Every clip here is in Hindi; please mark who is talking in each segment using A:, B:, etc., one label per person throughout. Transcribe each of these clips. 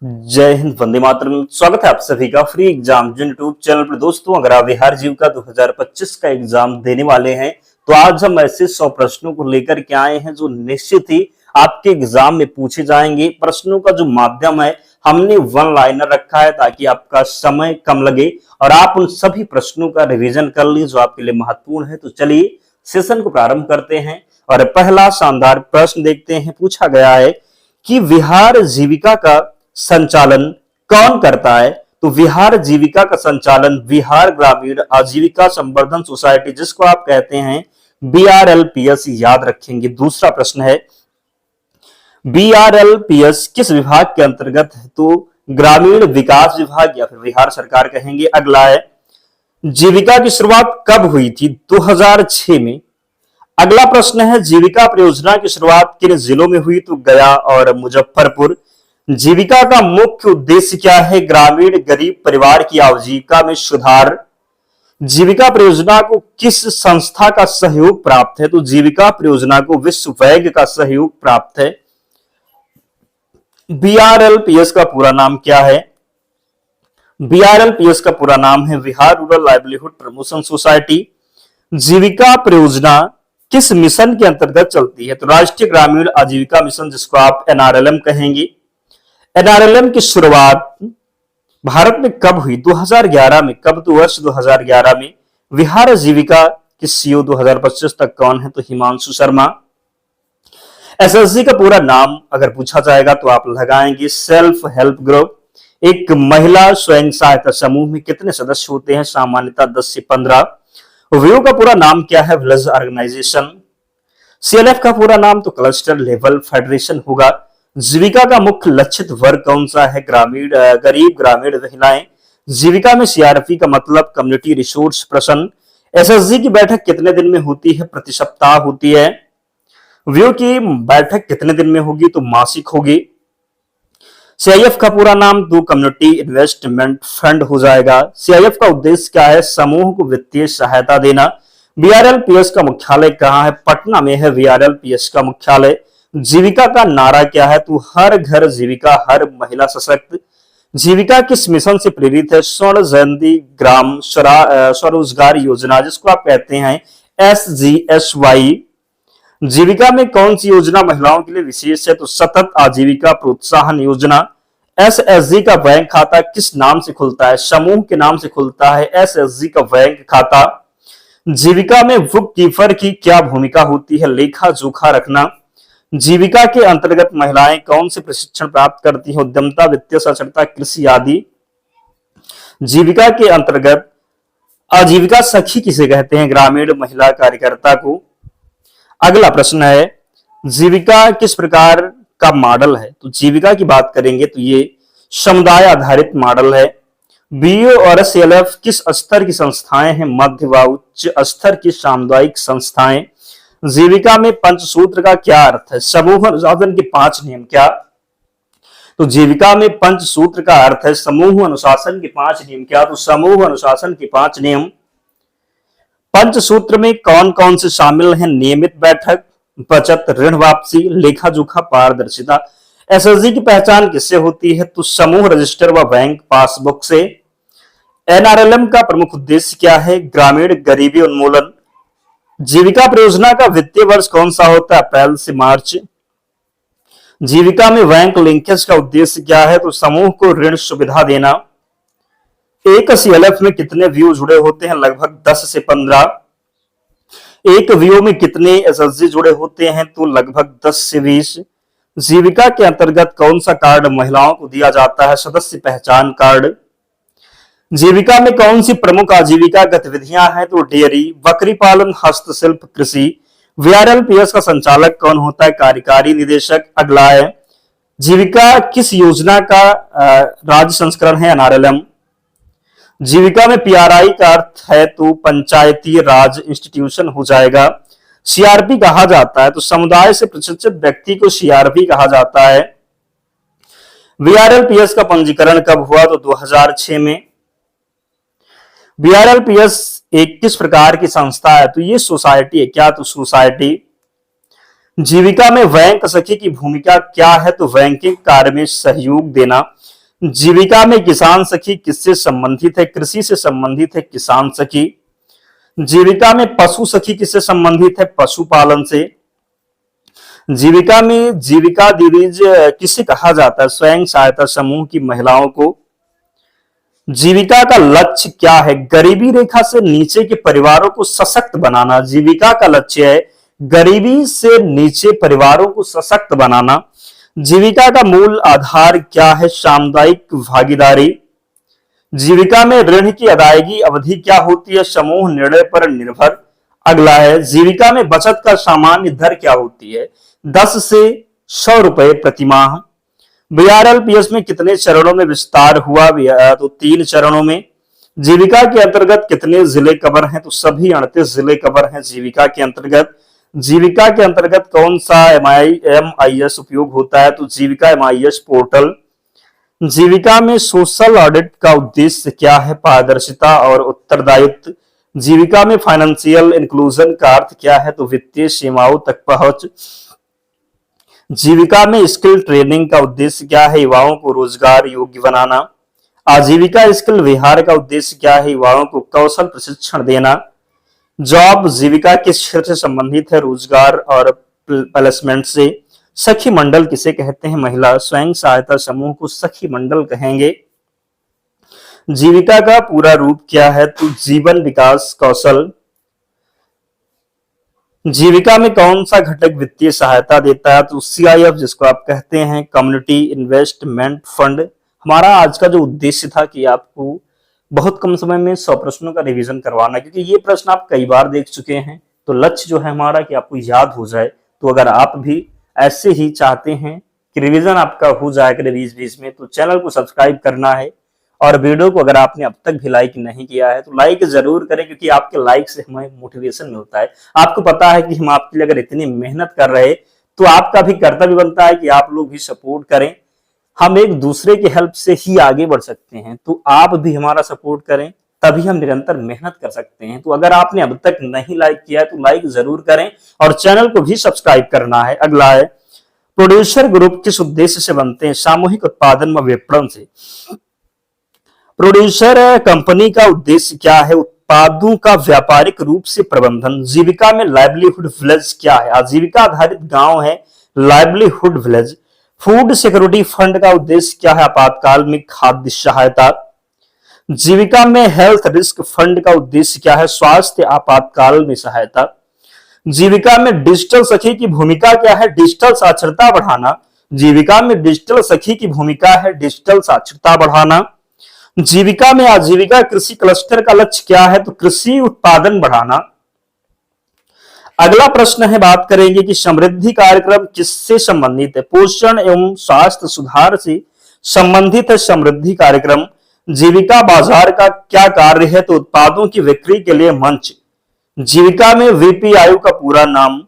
A: जय हिंद, वंदे मातरम। स्वागत है आप सभी का फ्री एग्जाम जो यूट्यूब चैनल पर। दोस्तों, अगर आप बिहार जीविका 2025 का एग्जाम देने वाले हैं तो आज हम ऐसे 100 प्रश्नों को लेकर के आए हैं जो निश्चित ही आपके एग्जाम में पूछे जाएंगे। प्रश्नों का जो माध्यम है हमने वन लाइनर रखा है ताकि आपका समय कम लगे और आप उन सभी प्रश्नों का रिवीजन कर लीजिए जो आपके लिए महत्वपूर्ण है। तो चलिए सेशन को प्रारंभ करते हैं और पहला शानदार प्रश्न देखते हैं। पूछा गया है कि विहार जीविका का संचालन कौन करता है? तो विहार जीविका का संचालन बिहार ग्रामीण आजीविका संवर्धन सोसाइटी, जिसको आप कहते हैं BRLPS, याद रखेंगे। दूसरा प्रश्न है BRLPS किस विभाग के अंतर्गत है? तो ग्रामीण विकास विभाग या फिर बिहार सरकार कहेंगे। अगला है जीविका की शुरुआत कब हुई थी? 2006 में। अगला प्रश्न है जीविका परियोजना की शुरुआत किन जिलों में हुई? तो गया और मुजफ्फरपुर। जीविका का मुख्य उद्देश्य क्या है? ग्रामीण गरीब परिवार की आजीविका में सुधार। जीविका परियोजना को किस संस्था का सहयोग प्राप्त है? तो जीविका परियोजना को विश्व बैंक का सहयोग प्राप्त है। BRLPS का पूरा नाम क्या है? BRLPS का पूरा नाम है Bihar rural livelihood promotion society. Jeevika परियोजना किस मिशन के अंतर्गत चलती है? तो राष्ट्रीय ग्रामीण आजीविका मिशन, जिसको आप NRLM कहेंगे। NRLM की शुरुआत भारत में कब हुई? 2011 में। कब? तो वर्ष 2011 में। विहार जीविका की CEO 2025 तक कौन है? तो हिमांशु शर्मा। SSG का पूरा नाम अगर पूछा जाएगा तो आप लगाएंगे सेल्फ हेल्प ग्रुप। एक महिला स्वयं सहायता समूह में कितने सदस्य होते हैं? सामान्यतः 10 से 15। व्यू का पूरा नाम क्या है? Village organisation. CLF का पूरा नाम तो क्लस्टर लेवल फेडरेशन होगा। जीविका का मुख्य लक्षित वर्ग कौन सा है? गरीब ग्रामीण महिलाएं। जीविका में CRP का मतलब कम्युनिटी रिसोर्स पर्सन। SSG की बैठक कितने दिन में होती है? प्रति सप्ताह होती है। व्यू की बैठक कितने दिन में होगी? तो मासिक होगी। CIF का पूरा नाम तो कम्युनिटी इन्वेस्टमेंट फंड हो जाएगा। CIF का उद्देश्य क्या है? समूह को वित्तीय सहायता देना। BRLPS का मुख्यालय कहाँ है? पटना में है BRLPS का मुख्यालय। जीविका का नारा क्या है? तो हर घर जीविका, हर महिला सशक्त। जीविका किस मिशन से प्रेरित है? स्वर्ण जयंती ग्राम स्वरोजगार योजना, जिसको आप कहते हैं SGSY। जीविका में कौन सी योजना महिलाओं के लिए विशेष है? तो सतत आजीविका प्रोत्साहन योजना। SSG का बैंक खाता किस नाम से खुलता है? समूह के नाम से खुलता है SSG का बैंक खाता। जीविका में बुक कीपर की क्या भूमिका होती है? लेखा जोखा रखना। जीविका के अंतर्गत महिलाएं कौन से प्रशिक्षण प्राप्त करती हैं? उद्यमता, वित्तीय साक्षरता, कृषि आदि। जीविका के अंतर्गत आजीविका सखी किसे कहते हैं? ग्रामीण महिला कार्यकर्ता को। अगला प्रश्न है जीविका किस प्रकार का मॉडल है? तो जीविका की बात करेंगे तो ये समुदाय आधारित मॉडल है। BO और CLF किस स्तर की संस्थाएं हैं? मध्य व उच्च स्तर की सामुदायिक संस्थाएं। जीविका में पंचसूत्र का क्या अर्थ है? समूह अनुशासन के 5 नियम। क्या? तो जीविका में पंचसूत्र का अर्थ है समूह अनुशासन के 5 नियम। क्या? तो समूह अनुशासन के 5 नियम। पंचसूत्र में कौन कौन से शामिल हैं? नियमित बैठक, बचत, ऋण वापसी, लेखा जोखा, पारदर्शिता। SSG की पहचान किससे होती है? तो समूह रजिस्टर व बैंक पासबुक से। NRLM का प्रमुख उद्देश्य क्या है? ग्रामीण गरीबी उन्मूलन। जीविका परियोजना का वित्तीय वर्ष कौन सा होता है? अप्रैल से मार्च। जीविका में बैंक लिंकेज का उद्देश्य क्या है? तो समूह को ऋण सुविधा देना। एक CLF में कितने व्यू जुड़े होते हैं? लगभग 10 से 15। एक व्यू में कितने SSG जुड़े होते हैं? तो लगभग 10 से 20। जीविका के अंतर्गत कौन सा कार्ड महिलाओं को दिया जाता है? सदस्य पहचान कार्ड। जीविका में कौन सी प्रमुख आजीविका गतिविधियां हैं? तो डेयरी, बकरी पालन, हस्तशिल्प, कृषि। BRLPS का संचालक कौन होता है? कार्यकारी निदेशक। अगला है जीविका किस योजना का राज्य संस्करण है? NRLM। जीविका में PRI का अर्थ है तो पंचायती राज इंस्टीट्यूशन हो जाएगा। CRP कहा जाता है तो समुदाय से प्रशिक्षित व्यक्ति को CRP कहा जाता है। BRLPS का पंजीकरण कब हुआ? तो 2006 में। BRLPS एक किस प्रकार की संस्था है? तो ये सोसाइटी है। क्या? तो सोसाइटी। जीविका में बैंक सखी की भूमिका क्या है? तो बैंकिंग कार्य में सहयोग देना। जीविका में किसान सखी किससे संबंधित है? कृषि से संबंधित है किसान सखी। जीविका में पशु सखी किससे संबंधित है? पशुपालन से। जीविका में जीविका दीदीज किसे कहा जाता है? स्वयं सहायता समूह की महिलाओं को। जीविका का लक्ष्य क्या है? गरीबी रेखा से नीचे के परिवारों को सशक्त बनाना। जीविका का लक्ष्य है गरीबी से नीचे परिवारों को सशक्त बनाना। जीविका का मूल आधार क्या है? सामुदायिक भागीदारी। जीविका में ऋण की अदायगी अवधि क्या होती है? समूह निर्णय पर निर्भर। अगला है जीविका में बचत का सामान्य दर क्या होती है? 10 से 100 रुपए प्रति माह। बीआरएलपीएस में कितने चरणों में विस्तार हुआ? तो 3 चरणों में। जीविका के अंतर्गत कितने जिले कवर हैं? तो सभी 38 जिले कवर हैं जीविका के अंतर्गत। जीविका के अंतर्गत कौन सा MIS उपयोग होता है? तो जीविका MIS पोर्टल। जीविका में सोशल ऑडिट का उद्देश्य क्या है? पारदर्शिता और उत्तरदायित्व। जीविका में फाइनेंशियल इंक्लूजन का अर्थ क्या है? तो वित्तीय सीमाओं तक पहुंच। जीविका में स्किल ट्रेनिंग का उद्देश्य क्या है? युवाओं को रोजगार योग्य बनाना। आजीविका स्किल विहार का उद्देश्य क्या है? युवाओं को कौशल प्रशिक्षण देना। जॉब जीविका किस क्षेत्र से संबंधित है? रोजगार और प्लेसमेंट से। सखी मंडल किसे कहते हैं? महिला स्वयं सहायता समूह को सखी मंडल कहेंगे। जीविका का पूरा रूप क्या है? तो जीवन विकास कौशल। जीविका में कौन सा घटक वित्तीय सहायता देता है? तो CIF जिसको आप कहते हैं कम्युनिटी इन्वेस्टमेंट फंड। हमारा आज का जो उद्देश्य था कि आपको बहुत कम समय में 100 प्रश्नों का रिवीजन करवाना, क्योंकि ये प्रश्न आप कई बार देख चुके हैं, तो लक्ष्य जो है हमारा कि आपको याद हो जाए। तो अगर आप भी ऐसे ही चाहते हैं कि रिवीजन आपका हो जाए करे बीच बीच में, तो चैनल को सब्सक्राइब करना है और वीडियो को अगर आपने अब तक भी लाइक नहीं किया है तो लाइक जरूर करें, क्योंकि आपके लाइक से हमें मोटिवेशन मिलता है। आपको पता है कि हम आपके लिए अगर इतनी मेहनत कर रहे तो आपका भी कर्तव्य बनता है कि आप लोग भी सपोर्ट करें। हम एक दूसरे की हेल्प से ही आगे बढ़ सकते हैं, तो आप भी हमारा सपोर्ट करें, तभी हम निरंतर मेहनत कर सकते हैं। तो अगर आपने अब तक नहीं लाइक किया है तो लाइक जरूर करें और चैनल को भी सब्सक्राइब करना है। अगला है प्रोड्यूसर ग्रुप किस उद्देश्य से बनते हैं? सामूहिक उत्पादन व विपणन से। प्रोड्यूसर कंपनी का उद्देश्य क्या है? उत्पादों का व्यापारिक रूप से प्रबंधन। जीविका में लाइवलीहुड विलेज क्या है? आजीविका आधारित गांव है livelihood village. Food security fund का उद्देश्य क्या है? आपातकाल में खाद्य सहायता। जीविका में हेल्थ रिस्क फंड का उद्देश्य क्या है? स्वास्थ्य आपातकाल में सहायता। जीविका में डिजिटल सखी की भूमिका क्या है? डिजिटल साक्षरता बढ़ाना। जीविका में डिजिटल सखी की भूमिका है डिजिटल साक्षरता बढ़ाना। जीविका में आजीविका कृषि क्लस्टर का लक्ष्य क्या है? तो कृषि उत्पादन बढ़ाना। अगला प्रश्न है, बात करेंगे कि समृद्धि कार्यक्रम किससे संबंधित है? पोषण एवं स्वास्थ्य सुधार से संबंधित है समृद्धि कार्यक्रम। जीविका बाजार का क्या कार्य है? तो उत्पादों की बिक्री के लिए मंच। जीविका में VPIU का पूरा नाम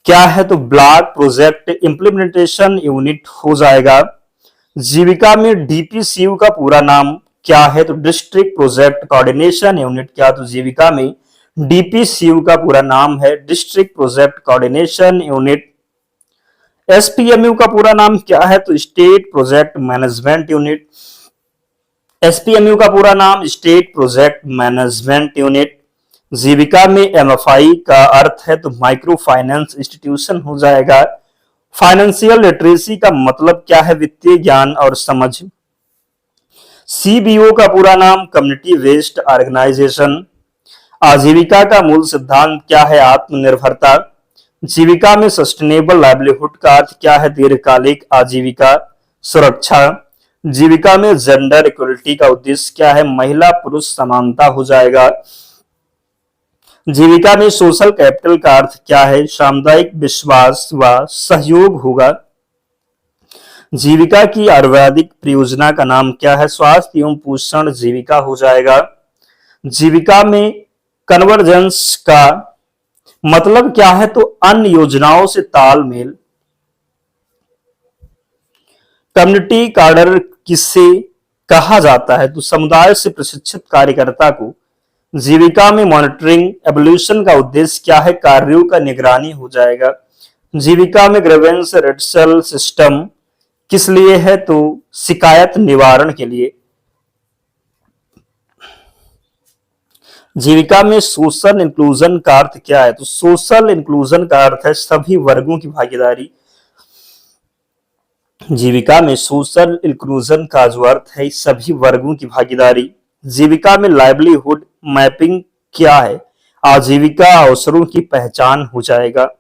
A: क्या है? तो ब्लॉक प्रोजेक्ट इंप्लीमेंटेशन यूनिट हो जाएगा। जीविका में DPCU का पूरा नाम क्या है? तो डिस्ट्रिक्ट प्रोजेक्ट कोऑर्डिनेशन यूनिट। क्या? तो जीविका में DPCU का पूरा नाम है district project coordination unit. SPMU का पूरा नाम क्या है? तो state project management unit. SPMU का पूरा नाम स्टेट प्रोजेक्ट मैनेजमेंट यूनिट। जीविका में MFI का अर्थ है तो माइक्रो फाइनेंस इंस्टीट्यूशन हो जाएगा। फाइनेंशियल लिटरेसी का मतलब क्या है? वित्तीय ज्ञान और समझ। CBO का पूरा नाम कम्युनिटी बेस्ड ऑर्गेनाइजेशन। आजीविका का मूल सिद्धांत क्या है? आत्मनिर्भरता। जीविका में सस्टेनेबल लाइवलीहुड का अर्थ क्या है? दीर्घकालिक आजीविका सुरक्षा। जीविका में जेंडर इक्वलिटी का उद्देश्य क्या है? महिला पुरुष समानता हो जाएगा। जीविका में सोशल कैपिटल का अर्थ क्या है? सामुदायिक विश्वास व सहयोग होगा। जीविका की आयुर्वेदिक परियोजना का नाम क्या है? स्वास्थ्य एवं पोषण जीविका हो जाएगा। जीविका में कन्वर्जेंस का मतलब क्या है? तो अन्य योजनाओं से तालमेल। कम्युनिटी कार्डर किसे कहा जाता है? तो समुदाय से प्रशिक्षित कार्यकर्ता को। जीविका में मॉनिटरिंग एवोल्यूशन का उद्देश्य क्या है? कार्यों का निगरानी हो जाएगा। जीविका में ग्रीवेंस रिड्यूसल सिस्टम किस लिए है? तो शिकायत निवारण के लिए। जीविका में सोशल इंक्लूजन का अर्थ क्या है? तो सोशल इंक्लूजन का अर्थ है सभी वर्गों की भागीदारी। जीविका में सोशल इंक्लूजन का जो अर्थ है सभी वर्गों की भागीदारी। जीविका में लाइवलीहुड मैपिंग क्या है? आजीविका अवसरों की पहचान हो जाएगा।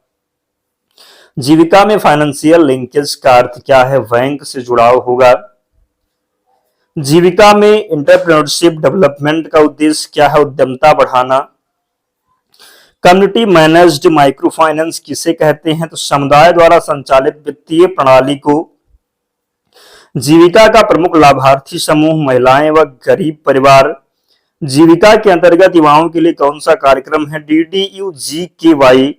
A: जीविका में फाइनेंशियल लिंकेज का अर्थ क्या है? बैंक से जुड़ाव होगा। जीविका में एंटरप्रेन्योरशिप डेवलपमेंट का उद्देश्य क्या है? उद्यमता बढ़ाना। कम्युनिटी मैनेज्ड माइक्रो फाइनेंस किसे कहते हैं? तो समुदाय द्वारा संचालित वित्तीय प्रणाली को। जीविका का प्रमुख लाभार्थी समूह महिलाएं व गरीब परिवार। जीविका के अंतर्गत युवाओं के लिए कौन सा कार्यक्रम है? DDU-GKY।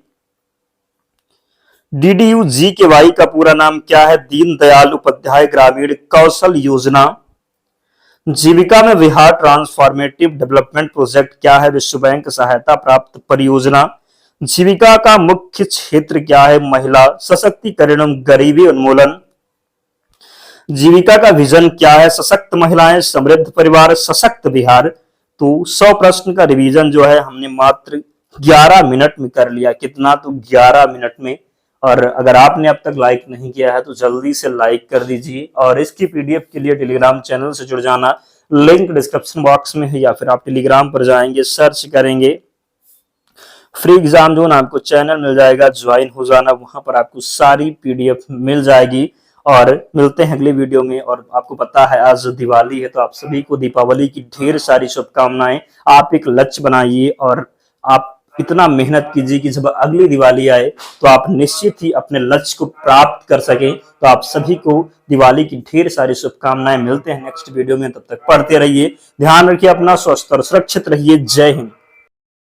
A: DDU-GKY का पूरा नाम क्या है? दीनदयाल उपाध्याय ग्रामीण कौशल योजना। जीविका में बिहार ट्रांसफॉर्मेटिव डेवलपमेंट प्रोजेक्ट क्या है? विश्व बैंक सहायता प्राप्त परियोजना। जीविका का मुख्य क्षेत्र क्या है? महिला सशक्तिकरण एवं गरीबी उन्मूलन। जीविका का विजन क्या है? सशक्त महिलाएं, समृद्ध परिवार, सशक्त बिहार। तो 100 प्रश्न का रिवीजन जो है हमने मात्र 11 मिनट में कर लिया। कितना? तो 11 मिनट में। और अगर आपने अब तक लाइक नहीं किया है तो जल्दी से लाइक कर दीजिए और इसकी पीडीएफ के लिए टेलीग्राम चैनल से जुड़ जाना। लिंक डिस्क्रिप्शन बॉक्स में है या फिर आप टेलीग्राम पर जाएंगे, सर्च करेंगे फ्री एग्जाम जोन, आपको चैनल मिल जाएगा, ज्वाइन हो जाना। वहां पर आपको सारी पीडीएफ मिल जाएगी। और मिलते हैं अगले वीडियो में। और आपको पता है आज दिवाली है, तो आप सभी को दीपावली की ढेर सारी शुभकामनाएं। आप एक लक्ष्य बनाइए और आप इतना मेहनत कीजिए कि जब अगली दिवाली आए तो आप निश्चित ही अपने लक्ष्य को प्राप्त कर सकें। तो आप सभी को दिवाली की ढेर सारी शुभकामनाएं। मिलते हैं नेक्स्ट वीडियो में, तब तक पढ़ते रहिए, ध्यान रखिए अपना, स्वस्थ और सुरक्षित रहिए। जय हिंद।